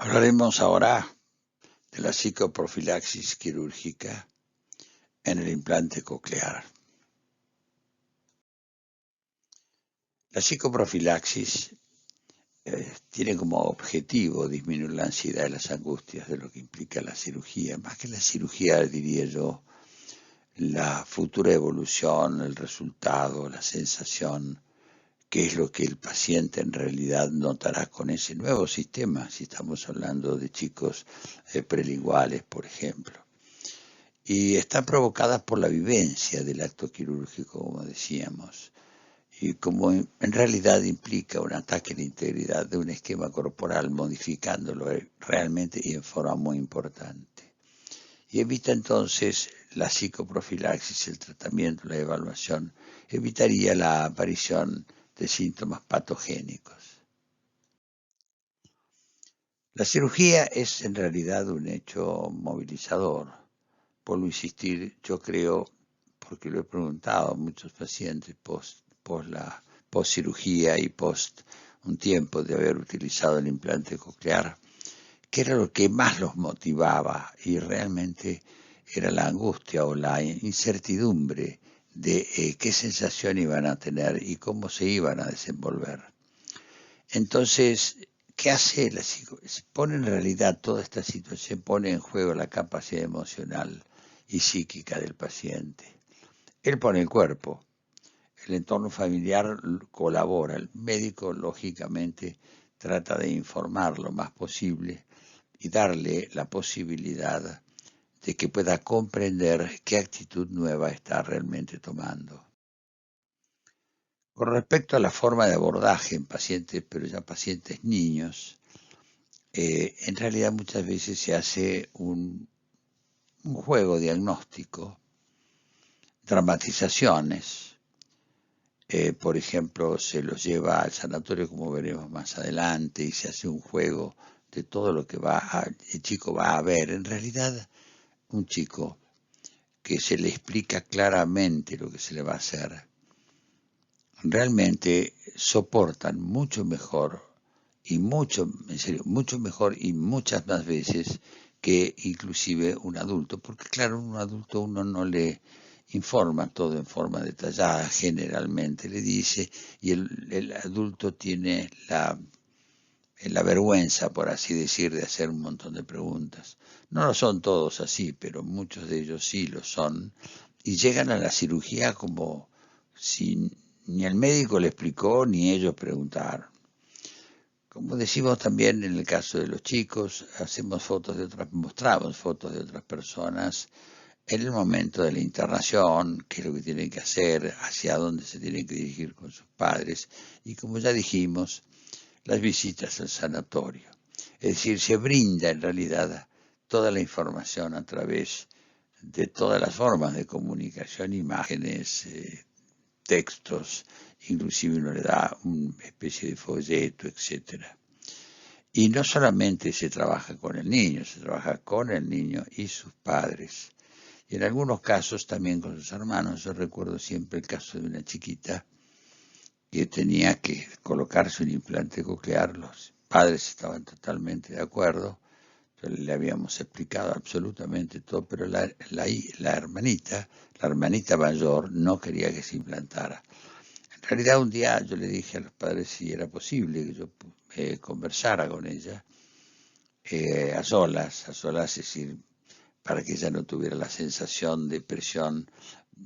Hablaremos ahora de la psicoprofilaxis quirúrgica en el implante coclear. La psicoprofilaxis tiene como objetivo disminuir la ansiedad y las angustias de lo que implica la cirugía. Más que la cirugía, diría yo, la futura evolución, el resultado, la sensación, qué es lo que el paciente en realidad notará con ese nuevo sistema, si estamos hablando de chicos prelinguales, por ejemplo. Y están provocadas por la vivencia del acto quirúrgico, como decíamos, y como en realidad implica un ataque a la integridad de un esquema corporal, modificándolo realmente y en forma muy importante. Y evita entonces la psicoprofilaxis, el tratamiento, la evaluación, evitaría la aparición de síntomas patogénicos. La cirugía es en realidad un hecho movilizador. Vuelvo a insistir, yo creo, porque lo he preguntado a muchos pacientes post cirugía y post un tiempo de haber utilizado el implante coclear, qué era lo que más los motivaba, y realmente era la angustia o la incertidumbre de qué sensación iban a tener y cómo se iban a desenvolver. Entonces, ¿qué hace la psicología? Pone en realidad toda esta situación, pone en juego la capacidad emocional y psíquica del paciente. Él pone el cuerpo, el entorno familiar colabora, el médico lógicamente trata de informar lo más posible y darle la posibilidad de que pueda comprender qué actitud nueva está realmente tomando. Con respecto a la forma de abordaje en pacientes, pero ya pacientes niños, en realidad muchas veces se hace un juego diagnóstico, dramatizaciones. Por ejemplo, se los lleva al sanatorio, como veremos más adelante, y se hace un juego de todo lo que el chico va a ver. En realidad, un chico que se le explica claramente lo que se le va a hacer, realmente soportan mucho mejor y en serio, mucho mejor y muchas más veces que inclusive un adulto, porque claro, un adulto uno no le informa todo en forma detallada, generalmente le dice, y el adulto tiene la vergüenza, por así decir, de hacer un montón de preguntas. No lo son todos así, pero muchos de ellos sí lo son, y llegan a la cirugía como si ni el médico le explicó ni ellos preguntaron. Como decimos también en el caso de los chicos, mostramos fotos de otras personas en el momento de la internación, qué es lo que tienen que hacer, hacia dónde se tienen que dirigir con sus padres, y como ya dijimos, las visitas al sanatorio. Es decir, se brinda en realidad toda la información a través de todas las formas de comunicación, imágenes, textos, inclusive uno le da una especie de folleto, etcétera. Y no solamente se trabaja con el niño, se trabaja con el niño y sus padres. Y en algunos casos también con sus hermanos. Yo recuerdo siempre el caso de una chiquita que tenía que colocarse un implante coclear. Los padres estaban totalmente de acuerdo. Yo le habíamos explicado absolutamente todo, pero la hermanita mayor, no quería que se implantara. En realidad un día yo le dije a los padres si era posible que yo conversara con ella a solas, es decir, para que ella no tuviera la sensación de presión.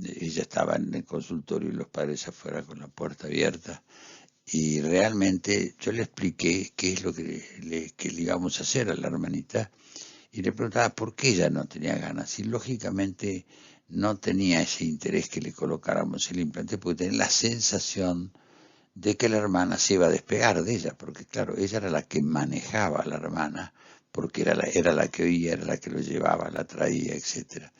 Ella estaba en el consultorio y los padres afuera con la puerta abierta, y realmente yo le expliqué qué es lo que le íbamos a hacer a la hermanita, y le preguntaba por qué ella no tenía ganas, y lógicamente no tenía ese interés que le colocáramos el implante, porque tenía la sensación de que la hermana se iba a despegar de ella, porque claro, ella era la que manejaba a la hermana, porque era la que oía, era la que lo llevaba, la traía, etcétera.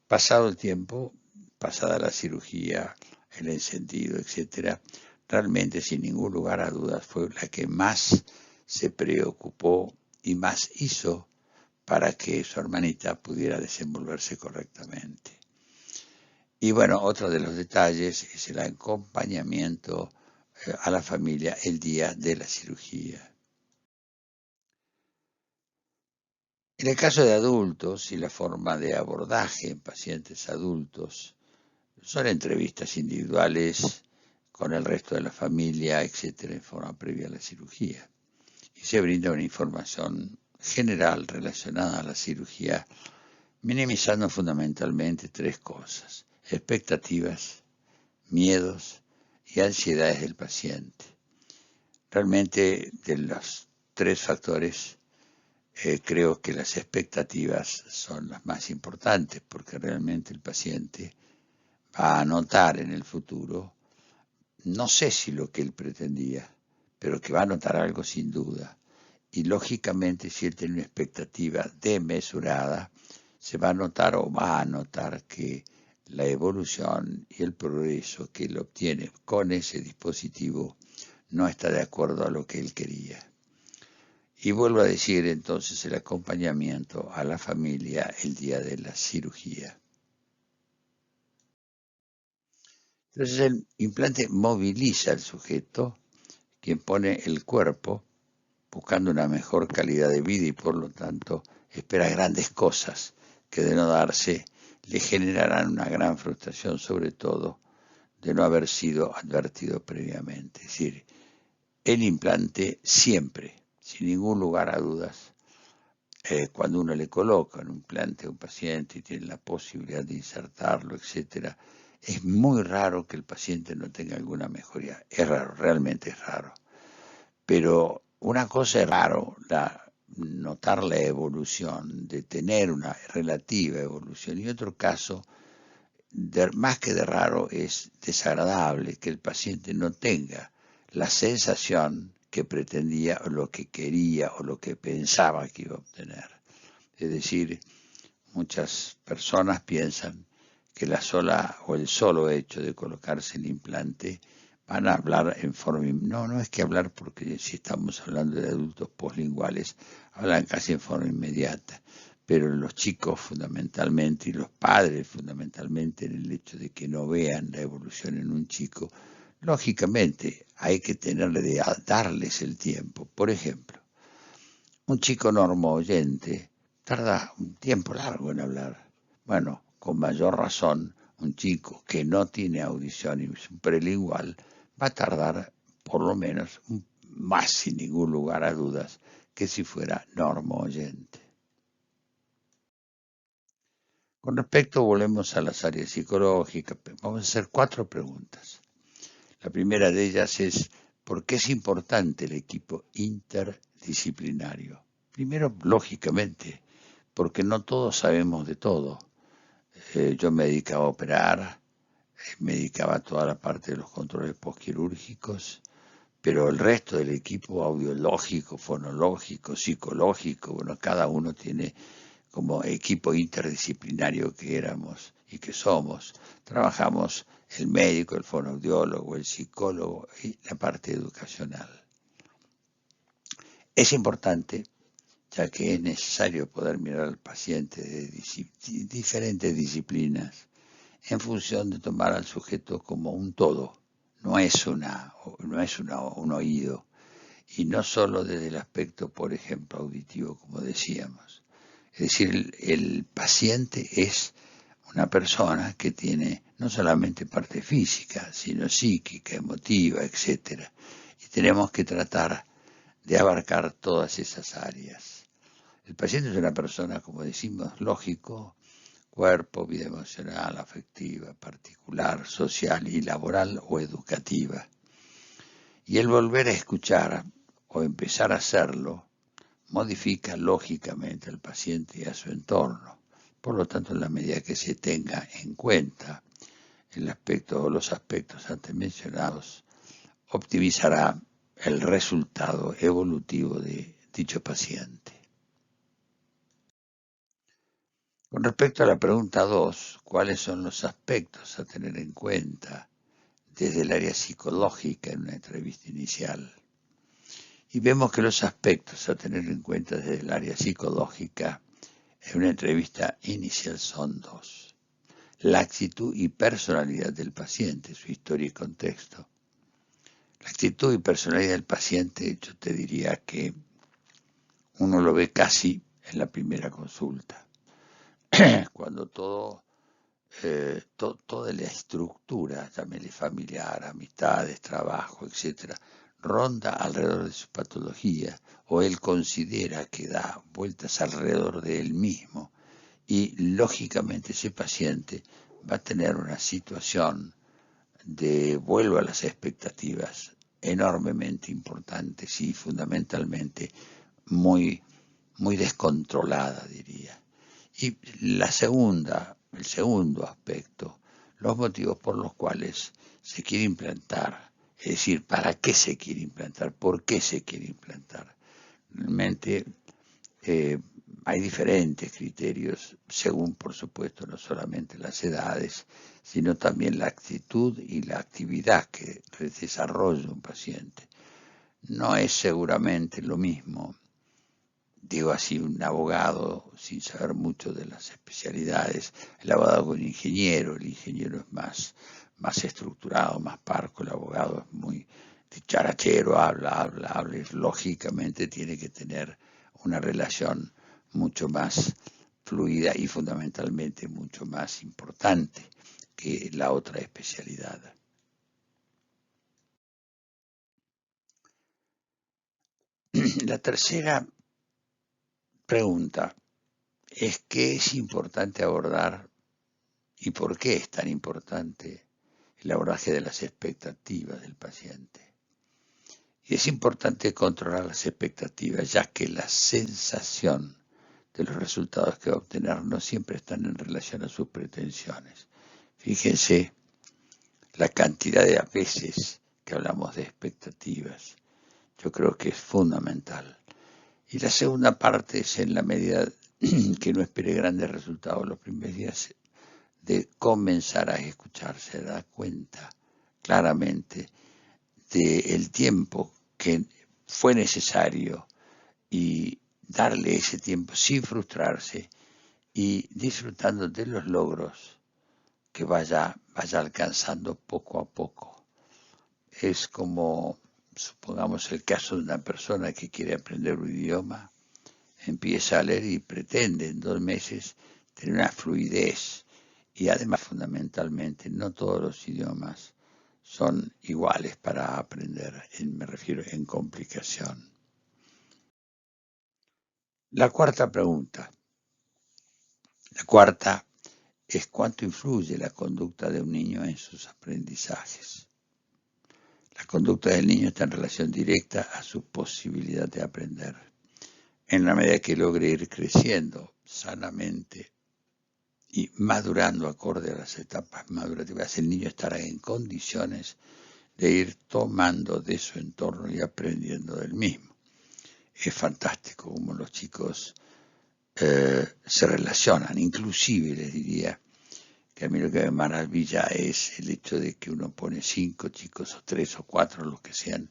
Pasado el tiempo, pasada la cirugía, el encendido, etcétera, realmente sin ningún lugar a dudas fue la que más se preocupó y más hizo para que su hermanita pudiera desenvolverse correctamente. Y bueno, otro de los detalles es el acompañamiento a la familia el día de la cirugía. En el caso de adultos y la forma de abordaje en pacientes adultos, son entrevistas individuales con el resto de la familia, etcétera, en forma previa a la cirugía. Y se brinda una información general relacionada a la cirugía, minimizando fundamentalmente tres cosas: expectativas, miedos y ansiedades del paciente. Realmente, de los tres factores, creo que las expectativas son las más importantes, porque realmente el paciente va a notar en el futuro, no sé si lo que él pretendía, pero que va a notar algo sin duda. Y lógicamente, si él tiene una expectativa desmesurada, se va a notar o va a notar que la evolución y el progreso que él obtiene con ese dispositivo no está de acuerdo a lo que él quería. Y vuelvo a decir entonces el acompañamiento a la familia el día de la cirugía. Entonces el implante moviliza al sujeto, quien pone el cuerpo buscando una mejor calidad de vida y por lo tanto espera grandes cosas que, de no darse, le generarán una gran frustración, sobre todo de no haber sido advertido previamente. Es decir, el implante siempre, sin ningún lugar a dudas, cuando uno le coloca un implante a un paciente y tiene la posibilidad de insertarlo, etcétera, es muy raro que el paciente no tenga alguna mejoría. Es raro, realmente es raro. Pero una cosa es raro, notar la evolución, de tener una relativa evolución, y otro caso, más que de raro, es desagradable que el paciente no tenga la sensación que pretendía o lo que quería o lo que pensaba que iba a obtener. Es decir, muchas personas piensan que la sola o el solo hecho de colocarse el implante van a hablar en forma... No es que hablar, porque si estamos hablando de adultos poslinguales, hablan casi en forma inmediata. Pero los chicos fundamentalmente y los padres fundamentalmente, en el hecho de que no vean la evolución en un chico, lógicamente hay que darles el tiempo. Por ejemplo, un chico normoyente tarda un tiempo largo en hablar. Bueno, con mayor razón, un chico que no tiene audición y es un prelingual va a tardar por lo menos más, sin ningún lugar a dudas, que si fuera normoyente. Con respecto, volvemos a las áreas psicológicas. Vamos a hacer 4 preguntas. La primera de ellas es: ¿por qué es importante el equipo interdisciplinario? Primero, lógicamente, porque no todos sabemos de todo. Yo me dedicaba a operar, me dedicaba a toda la parte de los controles postquirúrgicos, pero el resto del equipo audiológico, fonológico, psicológico, bueno, cada uno tiene, como equipo interdisciplinario que éramos y que somos, trabajamos el médico, el fonoaudiólogo, el psicólogo y la parte educacional. Es importante, ya que es necesario poder mirar al paciente de diferentes disciplinas en función de tomar al sujeto como un todo. No es un oído, y no solo desde el aspecto, por ejemplo, auditivo, como decíamos. Es decir, el paciente es una persona que tiene no solamente parte física, sino psíquica, emotiva, etcétera. Y tenemos que tratar de abarcar todas esas áreas. El paciente es una persona, como decimos, lógico, cuerpo, vida emocional, afectiva, particular, social y laboral o educativa. Y el volver a escuchar o empezar a hacerlo modifica lógicamente al paciente y a su entorno. Por lo tanto, en la medida que se tenga en cuenta el aspecto o los aspectos antes mencionados, optimizará el resultado evolutivo de dicho paciente. Con respecto a la pregunta 2, ¿cuáles son los aspectos a tener en cuenta desde el área psicológica en una entrevista inicial? Y vemos que los aspectos a tener en cuenta desde el área psicológica en una entrevista inicial son 2. La actitud y personalidad del paciente, su historia y contexto. La actitud y personalidad del paciente, yo te diría que uno lo ve casi en la primera consulta, cuando toda la estructura, llámele familiar, amistades, trabajo, etcétera, ronda alrededor de su patología, o él considera que da vueltas alrededor de él mismo, y lógicamente ese paciente va a tener una situación de vuelvo a las expectativas enormemente importantes y fundamentalmente muy, muy descontrolada, diría. Y el segundo aspecto, los motivos por los cuales se quiere implantar, es decir, ¿para qué se quiere implantar? ¿Por qué se quiere implantar? Realmente hay diferentes criterios, según por supuesto no solamente las edades, sino también la actitud y la actividad que desarrolla un paciente. No es seguramente lo mismo, digo así, un abogado sin saber mucho de las especialidades, el abogado con el ingeniero es más estructurado, más parco, el abogado es muy dicharachero, habla, y lógicamente tiene que tener una relación mucho más fluida y fundamentalmente mucho más importante que la otra especialidad. La tercera pregunta es qué es importante abordar y por qué es tan importante el abordaje de las expectativas del paciente. Y es importante controlar las expectativas, ya que la sensación de los resultados que va a obtener no siempre están en relación a sus pretensiones. Fíjense la cantidad de veces que hablamos de expectativas. Yo creo que es fundamental. Y la segunda parte es en la medida que no espere grandes resultados los primeros días de comenzar a escuchar, se da cuenta claramente del tiempo que fue necesario y darle ese tiempo sin frustrarse y disfrutando de los logros que vaya alcanzando poco a poco. Es como, supongamos el caso de una persona que quiere aprender un idioma, empieza a leer y pretende en 2 meses tener una fluidez. Y además, fundamentalmente, no todos los idiomas son iguales para aprender, me refiero en complicación. La cuarta pregunta. La cuarta es cuánto influye la conducta de un niño en sus aprendizajes. La conducta del niño está en relación directa a su posibilidad de aprender. En la medida que logre ir creciendo sanamente y madurando acorde a las etapas madurativas, el niño estará en condiciones de ir tomando de su entorno y aprendiendo del mismo. Es fantástico cómo los chicos se relacionan, inclusive les diría que a mí lo que me maravilla es el hecho de que uno pone 5 chicos o 3 o 4, los que sean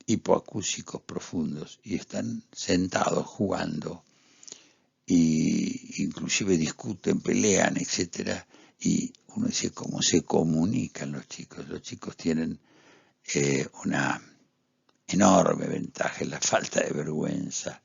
hipoacúsicos profundos, y están sentados jugando y inclusive discuten, pelean, etcétera, y uno dice cómo se comunican los chicos tienen una enorme ventaja en la falta de vergüenza,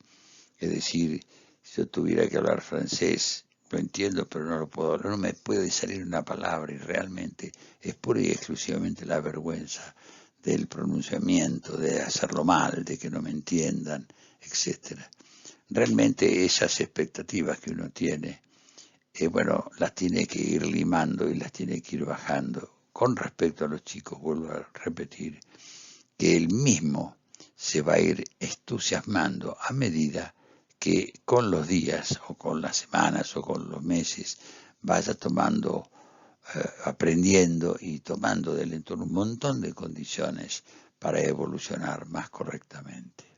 es decir, si yo tuviera que hablar francés, lo entiendo, pero no lo puedo hablar, no me puede salir una palabra, y realmente es pura y exclusivamente la vergüenza del pronunciamiento, de hacerlo mal, de que no me entiendan, etcétera. Realmente esas expectativas que uno tiene, las tiene que ir limando y las tiene que ir bajando. Con respecto a los chicos, vuelvo a repetir, que él mismo se va a ir entusiasmando a medida que con los días o con las semanas o con los meses vaya tomando, aprendiendo y tomando del entorno un montón de condiciones para evolucionar más correctamente.